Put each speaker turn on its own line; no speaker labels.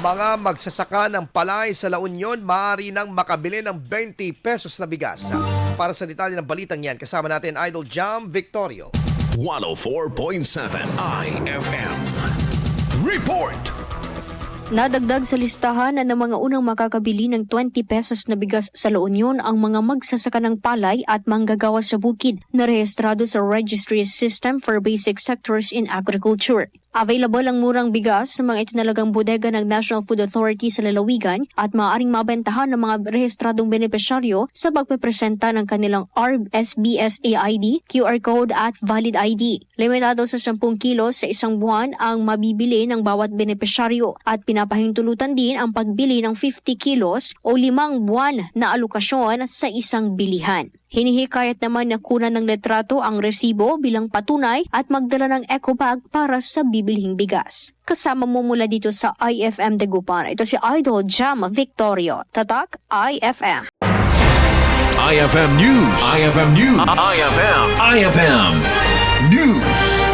Mga magsasaka ng palay sa La Union maaari nang makabili ng 20 pesos na bigas. Para sa detalye ng balitang yan, kasama natin Idol Jam Victorio.
104.7 IFM. Report!
Nadagdag sa listahan na ng mga unang makakabili ng 20 pesos na bigas sa La Union ang mga magsasaka ng palay at manggagawa sa bukid na rehistrado sa Registry System for Basic Sectors in Agriculture. Available ang murang bigas sa mga itinalagang bodega ng National Food Authority sa lalawigan at maaaring mabentahan ng mga rehistradong benepisyaryo sa pagpepresenta ng kanilang RSBS AID, QR code at valid ID. Limitado sa 10 kilos sa isang buwan ang mabibili ng bawat benepisyaryo at pinapahintulutan din ang pagbili ng 50 kilos o 5 buwan na alokasyon sa isang bilihan. Hinihikayat naman na kunan ng letrato ang resibo bilang patunay at magdala ng eco bag para sa bibilhing bigas. Kasama mo mula dito sa IFM Dagupan. Ito si Idol Jam Victorio. Tatak IFM.
IFM News. IFM News. IFM News.